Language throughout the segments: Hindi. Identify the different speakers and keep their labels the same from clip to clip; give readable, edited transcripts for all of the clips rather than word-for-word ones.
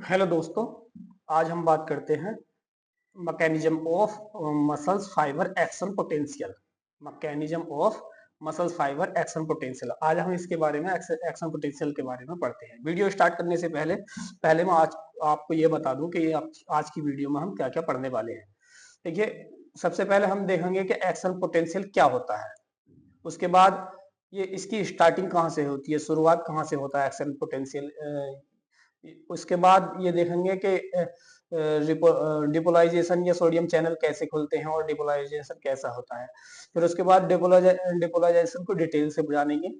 Speaker 1: हेलो दोस्तों, आज हम बात करते हैं mechanism of muscles fibre action potential. Mechanism of muscles fibre action potential, आज हम इसके बारे में एक्शन पोटेंशियल के बारे में पढ़ते हैं। वीडियो स्टार्ट करने से पहले पहले मैं आज आपको ये बता दूं कि आज की वीडियो में हम क्या क्या पढ़ने वाले हैं। देखिए, सबसे पहले हम देखेंगे कि एक्शन पोटेंशियल क्या होता है। उसके बाद ये इसकी स्टार्टिंग कहाँ से होती है, शुरुआत कहाँ से होता है एक्शन पोटेंशियल। उसके बाद ये देखेंगे कि डिपोलाइजेशन या सोडियम चैनल कैसे खुलते हैं और डिपोलाइजेशन कैसा होता है। फिर उसके बाद डिपोलाइजेशन को डिटेल से जानेंगे,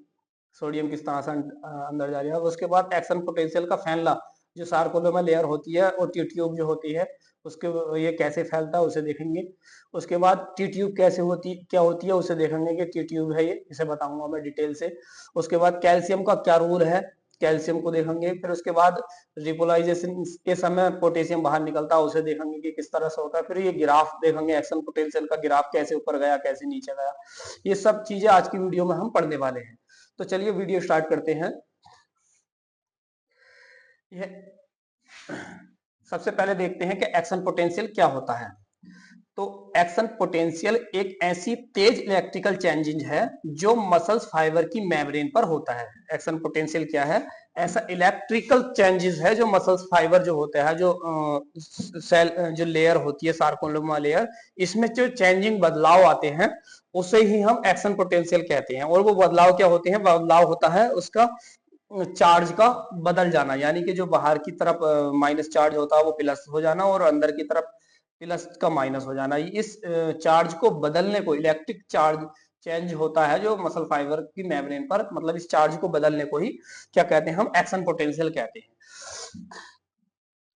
Speaker 1: सोडियम किस तरह से अंदर जा रहा है। उसके बाद एक्शन पोटेंशियल का फैलना, जो सार्कोलोमर लेयर होती है और टी ट्यूब जो होती है उसके ये कैसे फैलता है उसे देखेंगे। उसके बाद टी ट्यूब कैसे होती क्या होती है उसे देखेंगे कि टी ट्यूब है ये, इसे बताऊंगा मैं डिटेल से। उसके बाद कैल्शियम का क्या रोल है, कैल्शियम को देखेंगे। फिर उसके बाद रिपोलाइजेशन के समय पोटेशियम बाहर निकलता है, उसे देखेंगे कि किस तरह से होता है। फिर ये ग्राफ देखेंगे, एक्शन पोटेंशियल का ग्राफ कैसे ऊपर गया कैसे नीचे गया। ये सब चीजें आज की वीडियो में हम पढ़ने वाले हैं। तो चलिए वीडियो स्टार्ट करते हैं। यह सबसे पहले देखते हैं कि एक्शन पोटेंशियल क्या होता है। तो एक्शन पोटेंशियल एक ऐसी तेज इलेक्ट्रिकल चेंजिंग है जो मसल्स फाइबर की मेम्ब्रेन पर होता है। एक्शन पोटेंशियल क्या है? ऐसा इलेक्ट्रिकल चेंजेस है जो मसल्स फाइबर जो होता है, जो सेल जो लेयर होती है सार्कोलोमा लेयर, इसमें जो चेंजिंग बदलाव आते हैं उसे ही हम एक्शन पोटेंशियल कहते हैं। और वो बदलाव क्या होते हैं? बदलाव होता है उसका चार्ज का बदल जाना, यानी कि जो बाहर की तरफ माइनस चार्ज होता है वो प्लस हो जाना और अंदर की तरफ प्लस का माइनस हो जाना। इस चार्ज को बदलने को इलेक्ट्रिक चार्ज चेंज होता है जो मसल फाइबर की मेम्ब्रेन पर, मतलब इस चार्ज को बदलने को ही क्या कहते हैं? हम एक्शन पोटेंशियल कहते हैं।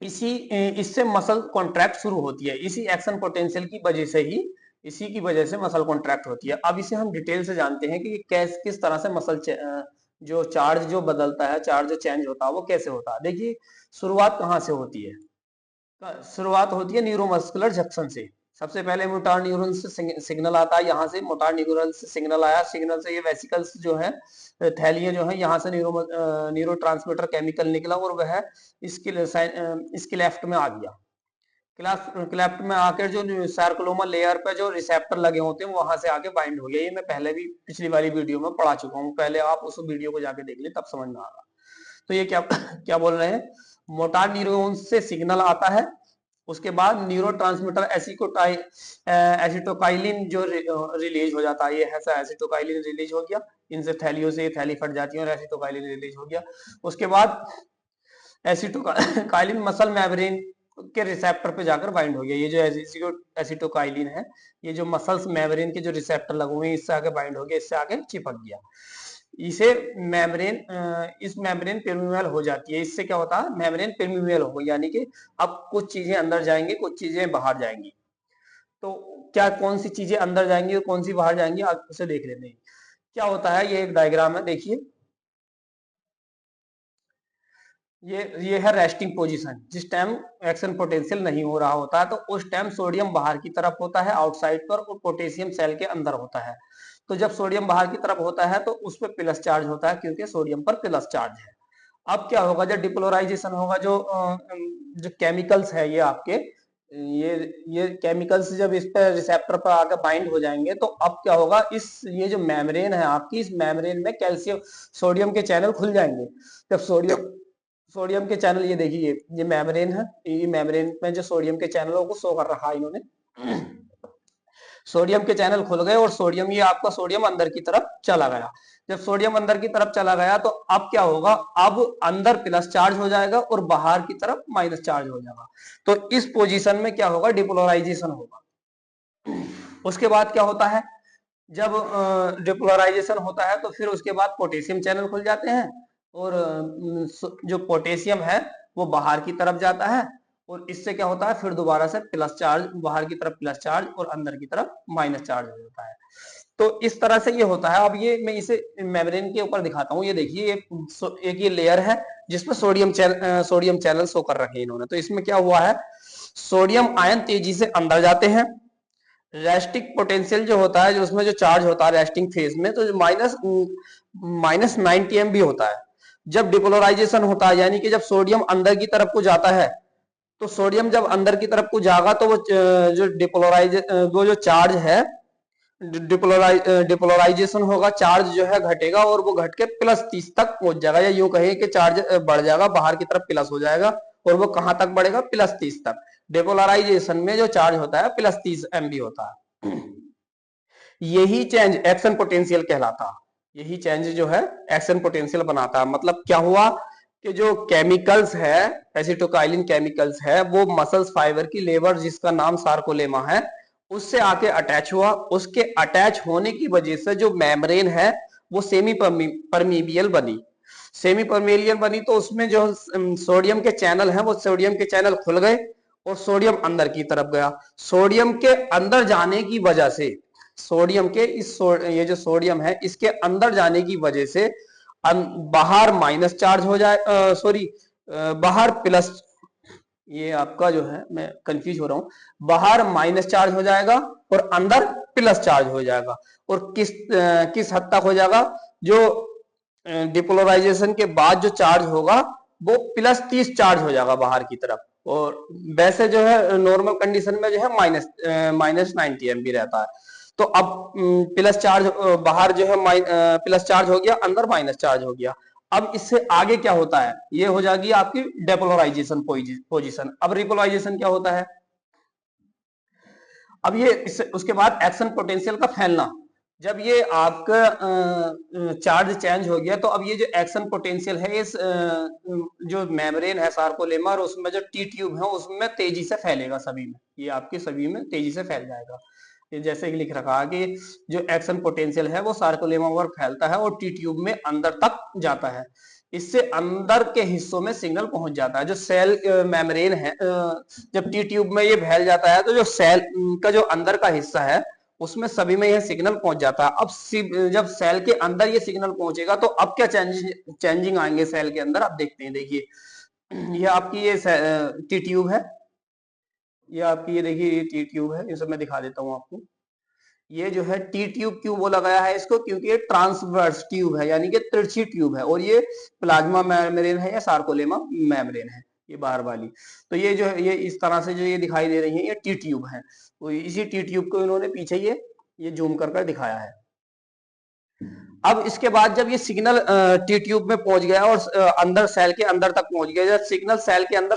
Speaker 1: इसी इससे मसल कॉन्ट्रैक्ट शुरू होती है, इसी एक्शन पोटेंशियल की वजह से ही, इसी की वजह से मसल कॉन्ट्रैक्ट होती है। अब इसे हम डिटेल से जानते हैं कि किस तरह से मसल जो चार्ज जो बदलता है, चार्ज जो चेंज होता है वो कैसे होता है। देखिए, शुरुआत कहाँ से होती है? शुरुआत होती है न्यूरोमस्कुलर जंक्शन से। सबसे पहले मोटार न्यूरॉन से सिग्नल आता है, यहाँ से मोटार न्यूरॉन से सिग्नल आया, सिग्नल से ये वेसिकल्स जो है, थैलियां जो है, यहाँ से न्यूरो ट्रांसमीटर केमिकल निकला और वह इसके लेफ्ट में आ गया। क्लेफ्ट में आकर जो सार्कोलोमा लेयर पे जो रिसेप्टर लगे होते हैं वहां से आके बाइंड हो गया। ये मैं पहले भी पिछली वाली वीडियो में पढ़ा चुका हूँ, पहले आप उस वीडियो को जाके देख ले तब समझ में आएगा। तो ये क्या क्या बोल रहे हैं? मोटार न्यूरॉन से सिग्नल आता है, उसके बाद न्यूरो ट्रांसमीटर एसिटोकाइलिन जो रिलीज हो जाता है, ये ऐसा एसिटोकाइलिन रिलीज हो गया, इनसे थैलियों से थैली फट जाती है और एसिटोकाइलिन रिलीज हो गया। उसके बाद एसिटोकाइलिन मसल मेम्ब्रेन के रिसेप्टर पे जाकर बाइंड हो गया। ये जो एसिटोकाइलिन है, ये जो मसल्स मेम्ब्रेन के जो रिसेप्टर लगे हुए हैं इससे आगे बाइंड हो गया, इससे आगे चिपक गया। इसे मेम्ब्रेन इस मेम्ब्रेन परमिएबल हो जाती है। इससे क्या होता है? मेम्ब्रेन परमिएबल हो, यानी कि अब कुछ चीजें अंदर जाएंगी, कुछ चीजें बाहर जाएंगी। तो क्या कौन सी चीजें अंदर जाएंगी और कौन सी बाहर जाएंगी, आज उसे देख लेते हैं। क्या होता है? ये एक डायग्राम है, देखिए। ये है रेस्टिंग पोजीशन। जिस टाइम एक्शन पोटेंशियल नहीं हो रहा होता है तो उस टाइम सोडियम बाहर की तरफ होता है आउटसाइड पर और पोटेशियम सेल के अंदर होता है। तो जब सोडियम बाहर की तरफ होता है तो उस पर प्लस चार्ज होता है क्योंकि सोडियम पर प्लस चार्ज है। अब क्या होगा? जब डिपोलराइजेशन होगा, जो केमिकल्स है ये आपके, ये केमिकल्स जब इस पर रिसेप्टर पर आकर बाइंड हो जाएंगे तो अब क्या होगा? ये जो मेम्ब्रेन है आपकी, इस मेम्ब्रेन में कैल्शियम सोडियम के चैनल खुल जाएंगे। जब सोडियम के चैनल, ये देखिए, ये मेम्ब्रेन है, ये मेम्ब्रेन में जो सोडियम के चैनलों को शो कर रखा है इन्होंने। सोडियम के चैनल खुल गए और सोडियम, ये आपका सोडियम अंदर की तरफ चला गया। जब सोडियम अंदर की तरफ चला गया तो अब क्या होगा? अब अंदर प्लस चार्ज हो जाएगा और बाहर की तरफ माइनस चार्ज हो जाएगा। तो इस पोजीशन में क्या होगा? डिपोलराइजेशन होगा। उसके बाद क्या होता है? जब डिपोलराइजेशन होता है तो फिर उसके बाद पोटेशियम चैनल खुल जाते हैं और जो पोटेशियम है वो बाहर की तरफ जाता है और इससे क्या होता है? फिर दोबारा से प्लस चार्ज, बाहर की तरफ प्लस चार्ज और अंदर की तरफ माइनस चार्ज हो जाता है। तो इस तरह से ये होता है। अब ये मैं इसे मेम्ब्रेन के ऊपर दिखाता हूँ। ये देखिए, एक ये लेयर है जिसमें सोडियम चैनल शो कर रखे हैं इन्होंने। तो इसमें क्या हुआ है? सोडियम आयन तेजी से अंदर जाते हैं। रेस्टिंग पोटेंशियल जो होता है, जो उसमें जो चार्ज होता है रेस्टिंग फेज में, तो माइनस 90 MB होता है। जब डिपोलराइजेशन होता है यानी कि जब सोडियम अंदर की तरफ को जाता है, तो सोडियम जब अंदर की तरफ को जाएगा तो वो जो वो जो चार्ज है, डिपोलराइजेशन होगा, चार्ज जो है घटेगा और वो घट के +30 तक पहुंच जाएगा, या यूं कहिए कि चार्ज बढ़ जाएगा, बाहर की तरफ प्लस हो जाएगा और वो कहां तक बढ़ेगा, +30 तक। डिपोलराइजेशन में जो चार्ज होता है +30 MB होता है। यही चेंज एक्शन पोटेंशियल कहलाता है। यही चेंज जो है एक्शन पोटेंशियल बनाता है। मतलब क्या हुआ कि जो केमिकल्स है, एसिटोकाइलिन केमिकल्स है, वो मसल्स फाइबर की लेबर जिसका नाम सार्कोलेमा है, उससे आके अटैच हुआ। उसके अटैच होने की वजह से जो मेम्ब्रेन है वो सेमी परमीबियल बनी। सेमी परमीबियल बनी तो उसमें जो सोडियम के चैनल हैं वो सोडियम के चैनल खुल गए और सोडियम अंदर की तरफ गया। सोडियम के अंदर जाने की वजह से, सोडियम के ये जो सोडियम है इसके अंदर जाने की वजह से बाहर माइनस चार्ज हो जाए, सॉरी, बाहर प्लस, ये आपका जो है मैं कंफ्यूज हो रहा हूं, बाहर माइनस चार्ज हो जाएगा और अंदर प्लस चार्ज हो जाएगा। और किस हद तक हो जाएगा, जो डिपोलराइजेशन के बाद जो चार्ज होगा वो +30 चार्ज हो जाएगा बाहर की तरफ। और वैसे जो है नॉर्मल कंडीशन में जो है -90 MB रहता है। तो अब प्लस चार्ज बाहर जो है प्लस चार्ज हो गया, अंदर माइनस चार्ज हो गया। अब इससे आगे क्या होता है, ये हो जाएगी आपकी डेपोलराइजेशन पोजीशन। अब रिपोलराइजेशन क्या होता है, अब ये उसके बाद एक्शन पोटेंशियल का फैलना। जब ये आपका चार्ज चेंज हो गया तो अब ये जो एक्शन पोटेंशियल है, इस जो मेम्ब्रेन है सार्कोलेमा और उसमें जो टी ट्यूब है उसमें तेजी से फैलेगा, सभी में, ये आपके सभी में तेजी से फैल जाएगा। ये जैसे कि लिख रखा है कि जो एक्शन पोटेंशियल है वो सार्कोलेमा पर फैलता है और टी ट्यूब में अंदर तक जाता है। इससे अंदर के हिस्सों में सिग्नल पहुंच जाता है। जो सेल मेम्ब्रेन है, जब टी ट्यूब में ये फैल जाता है तो जो सेल का जो अंदर का हिस्सा है उसमें सभी में यह सिग्नल पहुंच जाता है। अब जब सेल के अंदर ये सिग्नल पहुंचेगा तो अब क्या चेंजिंग आएंगे सेल के अंदर, आप देखते हैं। देखिए ये आपकी ये टी ट्यूब है, ये आपकी ये देखिए ये टी ट्यूब है, ये सब मैं दिखा देता हूँ आपको। ये जो है टी ट्यूब क्यों बोला गया है इसको, क्योंकि ये ट्रांसवर्स ट्यूब है यानी कि तिरछी ट्यूब है, और ये प्लाज्मा मेम्ब्रेन है या सार्कोलेमा मेम्ब्रेन है, ये बाहर वाली। तो ये जो है ये इस तरह से जो ये दिखाई दे रही है ये टी ट्यूब है। तो इसी टी ट्यूब को इन्होंने पीछे ये जूम कर दिखाया है। अब इसके बाद जब ये सिग्नल टी ट्यूब में पहुंच गया और अंदर सेल के अंदर तक पहुंच गया, जब सिग्नल सेल के अंदर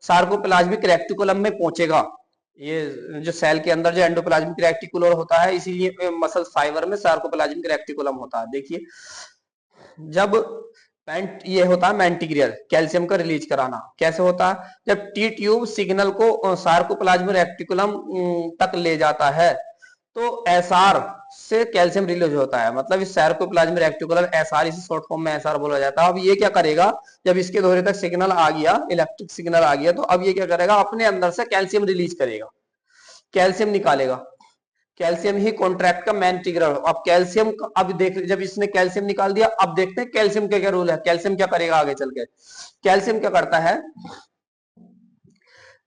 Speaker 1: सार्कोप्लाज्मिक रेक्टिकुलम में पहुंचेगा, ये जो सेल के अंदर जो एंडोप्लाज्मिक रेक्टिकुलर होता है, इसीलिए मसल फाइबर में सार्कोप्लाज्मिक रेक्टिकुलम होता है। देखिए जब ये होता है मैंटिग्रियर, कैल्शियम का रिलीज कराना कैसे होता है, जब टी ट्यूब सिग्नल को सार्कोप्लाज्मिक रेक्टिकुलम तक ले जाता है तो एसआर से कैल्शियम रिलीज होता है। मतलब इस सार्कोप्लाज्मिक रेक्टिकुलर एसआर, इसे शॉर्ट फॉर्म में एसआर बोला जाता है। अब ये क्या करेगा, जब इसके दोहरे तक सिग्नल आ गया, इलेक्ट्रिक सिग्नल आ गया, तो अब ये क्या करेगा, अपने अंदर से कैल्शियम रिलीज करेगा, कैल्शियम निकालेगा। कैल्शियम ही कॉन्ट्रैक्ट का मेन ट्रिगर। अब कैल्शियम, अब देख, जब इसने कैल्शियम निकाल दिया, अब देखते हैं कैल्शियम का क्या रोल है, कैल्शियम क्या करेगा आगे चल के। कैल्शियम क्या करता है,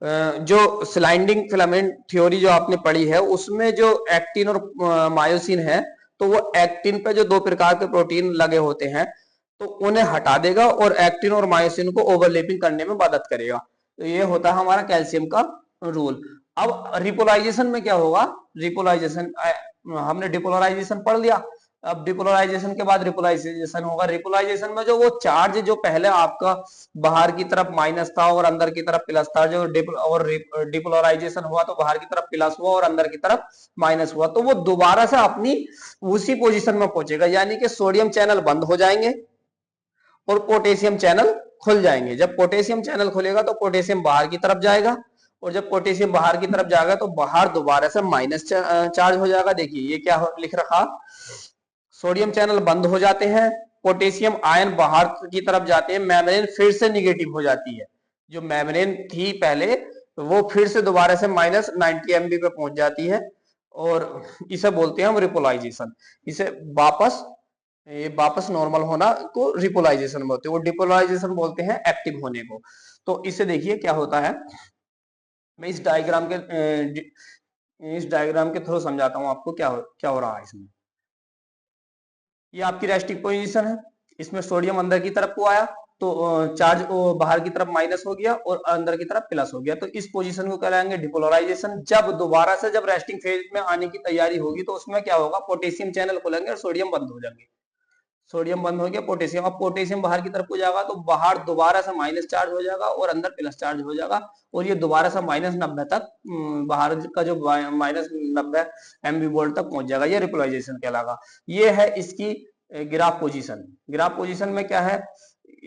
Speaker 1: जो स्लाइडिंग फिलामेंट थ्योरी जो आपने पढ़ी है उसमें जो एक्टिन और मायोसिन है, तो वो एक्टिन पे जो 2 प्रकार के प्रोटीन लगे होते हैं तो उन्हें हटा देगा और एक्टिन और मायोसिन को ओवरलैपिंग करने में मदद करेगा। तो ये होता है हमारा कैल्शियम का रूल। अब रिपोलराइजेशन में क्या होगा, रिपोलराइजेशन हमने डिपोलराइजेशन पढ़ लिया। अब डिपोलराइजेशन के बाद रिपोलाइजेशन होगा। रिपोलाइजेशन में जो वो चार्ज जो पहले आपका बाहर की तरफ माइनस था और अंदर की तरफ प्लस था, जो डिपोलराइजेशन हुआ तो बाहर की तरफ प्लस हुआ और अंदर की तरफ माइनस हुआ, तो वो दोबारा से अपनी उसी पोजीशन में पहुंचेगा, यानी कि सोडियम चैनल बंद हो जाएंगे और पोटेशियम चैनल खुल जाएंगे। जब पोटेशियम चैनल खुलेगा तो पोटेशियम बाहर की तरफ जाएगा, और जब पोटेशियम बाहर की तरफ जाएगा तो बाहर दोबारा से माइनस चार्ज हो जाएगा। देखिए ये क्या लिख रखा, सोडियम चैनल बंद हो जाते हैं, पोटेशियम आयन बाहर की तरफ जाते हैं, मेम्ब्रेन फिर से निगेटिव हो जाती है। जो मेम्ब्रेन थी पहले वो फिर से दोबारा से -90 MB पे पहुंच जाती है, और इसे बोलते हैं हम रिपोलाइजेशन। इसे वापस नॉर्मल होना को रिपोलाइजेशन बोलते हैं, वो डिपोलाइजेशन बोलते हैं एक्टिव होने को। तो इसे देखिए क्या होता है, मैं इस डायग्राम के थ्रू समझाता हूं आपको क्या हो रहा है इसमें। ये आपकी रेस्टिंग पोजीशन है, इसमें सोडियम अंदर की तरफ को आया तो चार्ज बाहर की तरफ माइनस हो गया और अंदर की तरफ प्लस हो गया, तो इस पोजीशन को कहलाएंगे डिपोलराइजेशन। जब दोबारा से जब रेस्टिंग फेज में आने की तैयारी होगी तो उसमें क्या होगा, पोटेशियम चैनल खुलेंगे और सोडियम बंद हो जाएंगे। सोडियम बंद हो गया, पोटेशियम, अब पोटेशियम बाहर की तरफ को जाएगा तो बाहर दोबारा से माइनस चार्ज हो जाएगा और अंदर प्लस चार्ज हो जाएगा, और ये दोबारा से -90 तक बाहर का जो -90 MV वोल्ट तक पहुंच जाएगा, ये रिपोलराइजेशन कहलाएगा। ये है इसकी ग्राफ पोजीशन। ग्राफ पोजीशन में क्या है,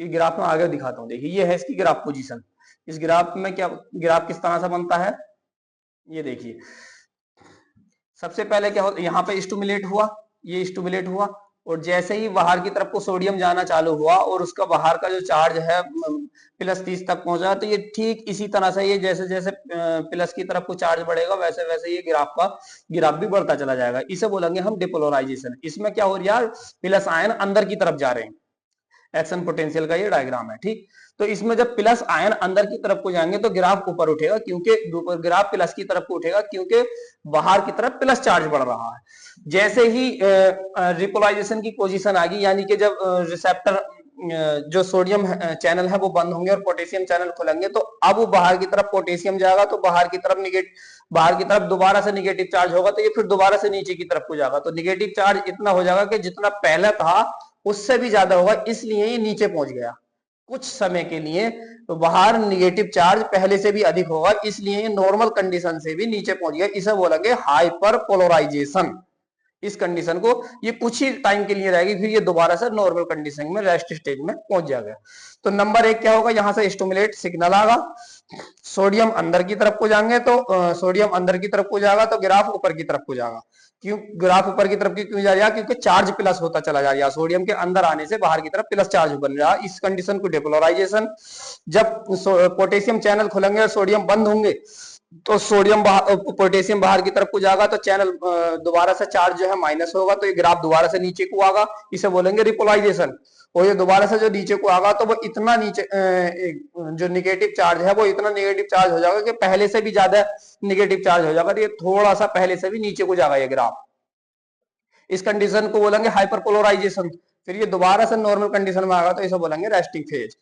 Speaker 1: ग्राफ में आगे दिखाता हूँ, देखिए ये है इसकी ग्राफ पोजीशन। इस ग्राफ में क्या, ग्राफ किस तरह से बनता है, ये देखिए। सबसे पहले क्या होता है, यहाँ पे स्टूमुलेट हुआ, ये स्टूमुलेट हुआ, और जैसे ही बाहर की तरफ को सोडियम जाना चालू हुआ और उसका बाहर का जो चार्ज है +30 तक पहुंचा, तो ये ठीक इसी तरह से ये जैसे जैसे प्लस की तरफ को चार्ज बढ़ेगा वैसे वैसे ये ग्राफ भी बढ़ता चला जाएगा। इसे बोलेंगे हम डिपोलराइजेशन। इसमें क्या हो रहा है, प्लस आयन अंदर की तरफ जा रहे हैं, एक्शन पोटेंशियल का ये डायग्राम है, ठीक। तो इसमें जब प्लस आयन अंदर की तरफ को जाएंगे तो ग्राफ ऊपर उठेगा, क्योंकि ग्राफ प्लस की तरफ को उठेगा क्योंकि बाहर की तरफ प्लस चार्ज बढ़ रहा है। जैसे ही रिपोलाइजेशन की पोजीशन आ गई, यानी कि जब रिसेप्टर जो सोडियम चैनल है वो बंद होंगे और पोटेशियम चैनल खुलेंगे, तो अब वो बाहर की तरफ पोटेशियम जाएगा तो बाहर की तरफ दोबारा से निगेटिव चार्ज होगा, तो ये फिर दोबारा से नीचे की तरफ को जाएगा, तो निगेटिव चार्ज इतना हो जाएगा कि जितना पहले था उससे भी ज्यादा होगा, इसलिए ये नीचे पहुंच गया कुछ समय के लिए। तो बाहर निगेटिव चार्ज पहले से भी अधिक होगा, इसलिए ये नॉर्मल कंडीशन से भी नीचे पहुंच गया। इसे बोलेंगे हाइपर पोलराइजेशन। इस कंडीशन को ये कुछ ही टाइम के लिए रहेगी, फिर ये दोबारा से नॉर्मल कंडीशन में रेस्ट स्टेज में पहुंच जाएगा। तो नंबर 1 क्या होगा, यहां से स्टिमुलेट सिग्नल आगा, सोडियम अंदर की तरफ को जाएंगे तो सोडियम अंदर की तरफ को जाएगा तो ग्राफ ऊपर की तरफ को जाएगा। क्यों ग्राफ ऊपर की तरफ क्यों जा रहा है, क्योंकि चार्ज प्लस होता चला जा रहा है, सोडियम के अंदर आने से बाहर की तरफ प्लस चार्ज बन रहा है। इस कंडीशन को डिपोलराइजेशन। जब पोटेशियम चैनल खुलेंगे और सोडियम बंद होंगे तो पोटेशियम बाहर की तरफ को जाएगा तो चैनल दोबारा से चार्ज जो है माइनस होगा, तो ये ग्राफ दोबारा से नीचे को आगा, इसे बोलेंगे रिपोलाइजेशन। और ये दोबारा से जो नीचे को आगा तो वो इतना नीचे जो निगेटिव चार्ज है वो इतना निगेटिव चार्ज हो जाएगा कि पहले से भी ज्यादा निगेटिव चार्ज हो जाएगा, तो ये थोड़ा सा पहले से भी नीचे को जाएगा ये ग्राफ। इस कंडीशन को बोलेंगे हाइपरपोलराइजेशन। फिर ये दोबारा से नॉर्मल कंडीशन में आएगा तो इसे बोलेंगे रेस्टिंग फेज।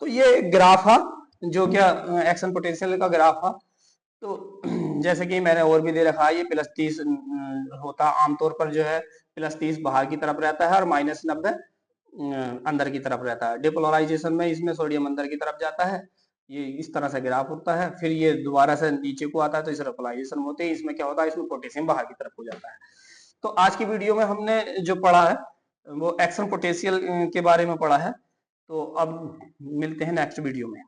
Speaker 1: तो ये ग्राफ है जो क्या एक्शन पोटेंशियल का ग्राफ है। तो जैसे कि मैंने और भी दे रखा है, ये +30 होता है आमतौर पर, जो है +30 बाहर की तरफ रहता है और -90 अंदर की तरफ रहता है। डिपोलराइजेशन में इसमें सोडियम अंदर की तरफ जाता है, ये इस तरह से ग्राफ होता है, फिर ये दोबारा से नीचे को आता है तो इस रिपोलराइजेशन होते हैं। इसमें क्या होता है, इसमें पोटेशियम बाहर की तरफ हो जाता है। तो आज की वीडियो में हमने जो पढ़ा है वो एक्शन पोटेंशियल के बारे में पढ़ा है। तो अब मिलते हैं नेक्स्ट वीडियो में।